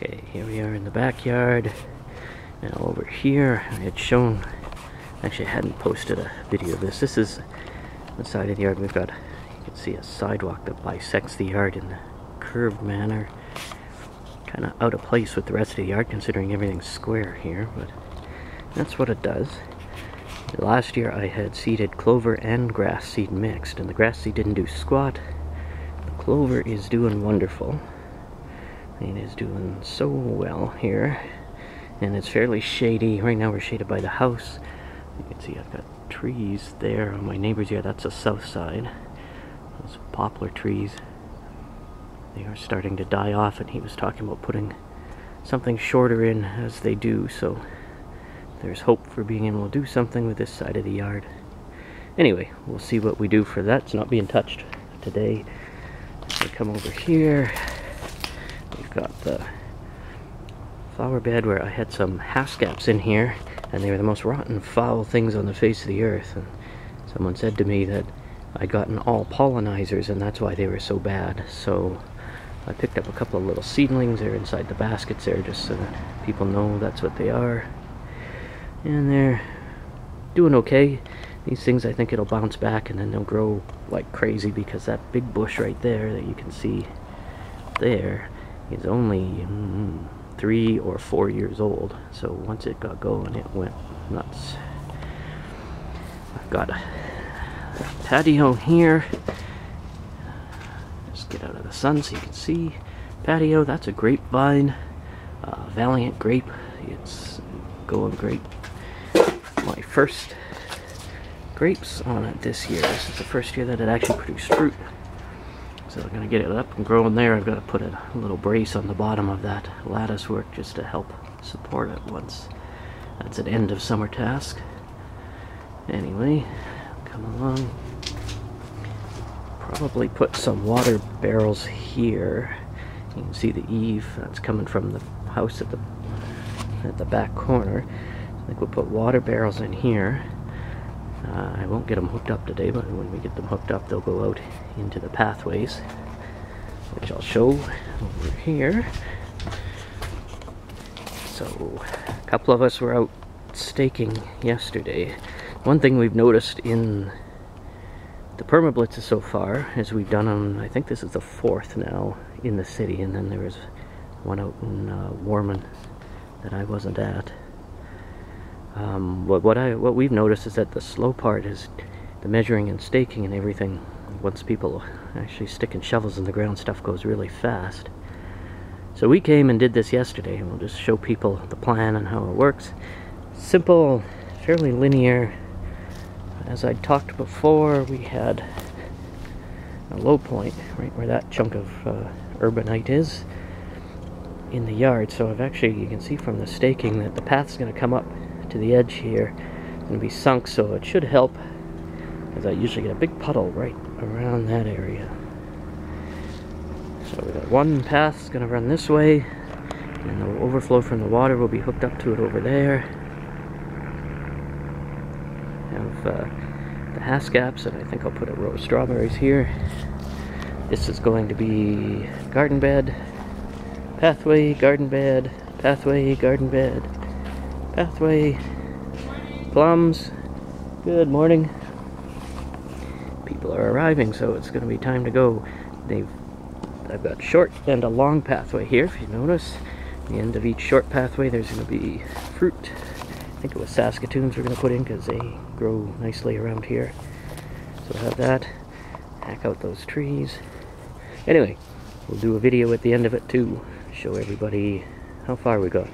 Okay, here we are in the backyard. Now over here, I had shown, actually I hadn't posted a video of this. This is the side of the yard. We've got, you can see a sidewalk that bisects the yard in a curved manner. Kind of out of place with the rest of the yard considering everything's square here, but that's what it does. Last year I had seeded clover and grass seed mixed, and the grass seed didn't do squat. The clover is doing wonderful. It is doing so well here, and it's fairly shady. Right now we're shaded by the house. You can see I've got trees there on my neighbor's yard. That's the south side. Those poplar trees, they are starting to die off, and he was talking about putting something shorter in as they do, so there's hope for being able to do something with this side of the yard. Anyway, we'll see what we do for that. It's not being touched today. As we come over here, we've got the flower bed where I had some haskaps in here, and they were the most rotten, foul things on the face of the earth. And someone said to me that I'd gotten all pollinizers, and that's why they were so bad. So I picked up a couple of little seedlings. They're inside the baskets there, just so that people know that's what they are. And they're doing okay. These things, I think it'll bounce back and then they'll grow like crazy, because that big bush right there that you can see there is only 3 or 4 years old. So once it got going, it went nuts. I've got a patio here. Just get out of the sun so you can see. Patio, that's a grapevine. Valiant grape. It's going great. My first grapes on it this year. This is the first year that it actually produced fruit. So I'm going to get it up and growing there. I've got to put a little brace on the bottom of that lattice work just to help support it once that's an end of summer task. Anyway, come along. Probably put some water barrels here. You can see the eave that's coming from the house at the back corner. I think we'll put water barrels in here. I won't get them hooked up today, but when we get them hooked up, they'll go out into the pathways, which I'll show over here. So, a couple of us were out staking yesterday. One thing we've noticed in the perma-blitzes so far is we've done them, I think this is the 4th now in the city, and then there was one out in Warman that I wasn't at. What we've noticed is that the slow part is the measuring and staking and everything. Once people actually sticking shovels in the ground, stuff goes really fast. So we came and did this yesterday, and we'll just show people the plan and how it works. Simple, fairly linear. As I talked before, we had a low point right where that chunk of urbanite is in the yard. So I've actually, you can see from the staking that the path's going to come up to the edge here. It's going to be sunk, so it should help, because I usually get a big puddle right around that area. So we got one path going to run this way, and the overflow from the water will be hooked up to it over there. Have the haskaps, and I think I'll put a row of strawberries here. This is going to be garden bed, pathway, garden bed, pathway, garden bed, pathway, plums. Good morning. People are arriving, so it's going to be time to go. I've got short and a long pathway here, if you notice. At the end of each short pathway there's going to be fruit. I think it was Saskatoons we're going to put in because they grow nicely around here. So we'll have that. Hack out those trees. Anyway, we'll do a video at the end of it too. Show everybody how far we got.